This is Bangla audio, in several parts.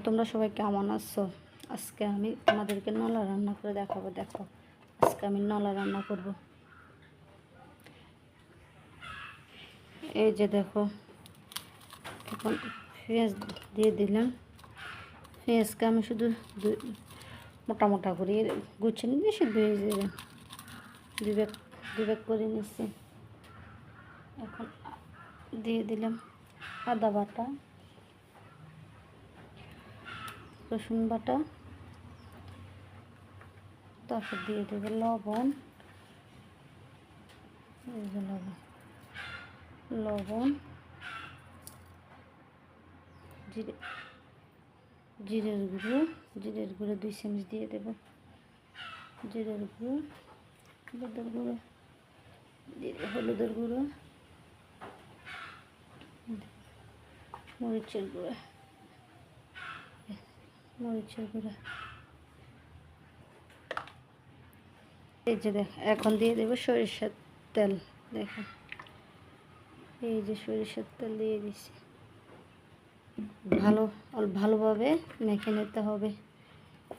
তোমরা সবাই কেমন আছো? আজকে আমি তোমাদেরকে নলা রান্না করে দেখাবো। দেখো, আজকে আমি নলা রান্না করব। এই যে দেখো, এখন পেঁয়াজ দিয়ে দিলাম। পেঁয়াজকে আমি শুধু মোটা মোটা করে গুছিয়ে নিয়ে বেশি দুই ব্যাগ করে নিচ্ছি। এখন দিয়ে দিলাম আদা বাটা, রসুন বাটা, তারপর দিয়ে দেবো লবণ, লবণ, জিরের গুঁড়ো 2 চামচ দিয়ে দেবো, জিরের গুঁড়ো, হলুদের গুঁড়ো, মরিচের গুঁড়ো, এই যে দেখ, এখন দিয়ে দেবো সরিষার তেল। দেখো, এই যে সরিষার তেল দিয়ে দিচ্ছি। ভালোভাবে মেখে নিতে হবে,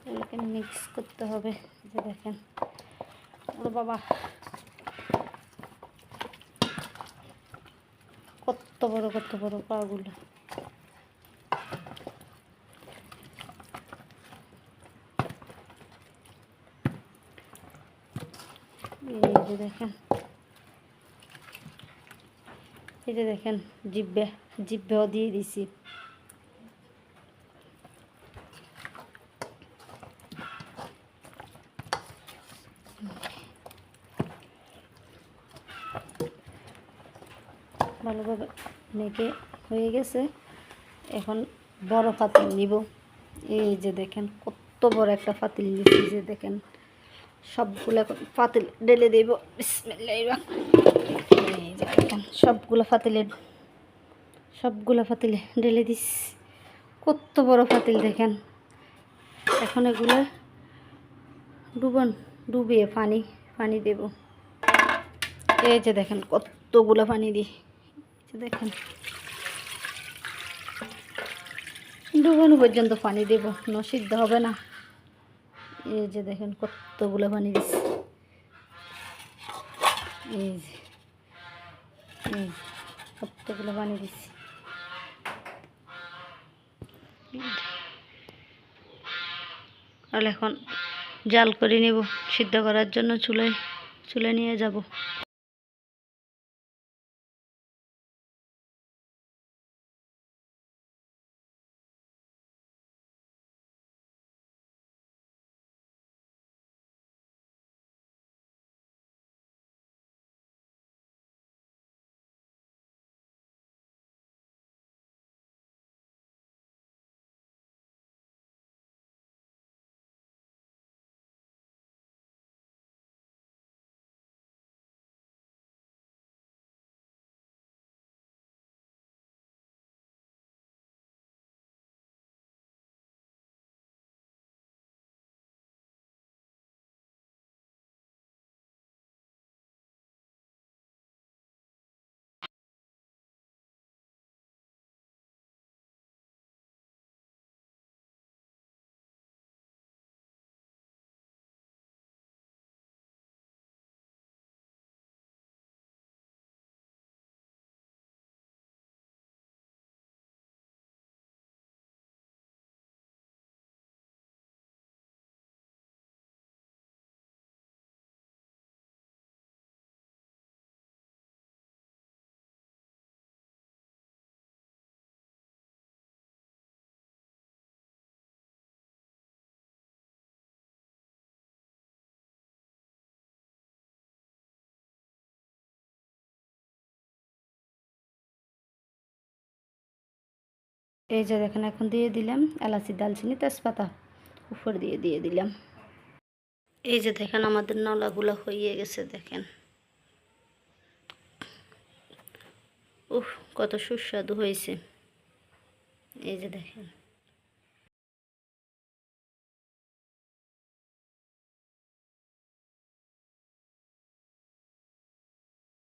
এগুলোকে মিক্স করতে হবে। যে দেখেন, ওর বাবা কত বড় পাগুলো। এই যে দেখেন জিব্বেও দিয়ে দিছি। ভালোভাবে মেখে হয়ে গেছে। এখন বড় পাতিল নিব। এই যে দেখেন, কত বড় একটা পাতিল নিচ্ছি। যে দেখেন, সবগুলো পাতিল ঢেলে দেব। বিসমিল্লাহির রহমানির। এই যে দেখেন, সবগুলো পাতিলে ঢেলে দিস। কত বড় পাতিল দেখেন। এখন এগুলো ডুবিয়ে পানি দেব। এই যে দেখেন, কতগুলো পানি দিই। দেখেন, ডুবানো পর্যন্ত পানি দেব, সিদ্ধ হবে না। এই যে দেখেন, কতগুলো পানি দিচ্ছি। এই যে কতগুলো পানি দিচ্ছি। আর এখন জাল করে নেব, সিদ্ধ করার জন্য চুলায় নিয়ে যাব। এই যে দেখেন, এখন দিয়ে দিলাম এলাচি, দালচিনি, তেজপাতা উপর দিয়ে দিলাম। এই যে দেখেন, আমাদের নলাগুলো হয়ে গেছে। দেখেন, কত সুস্বাদু হয়েছে। এই যে দেখেন।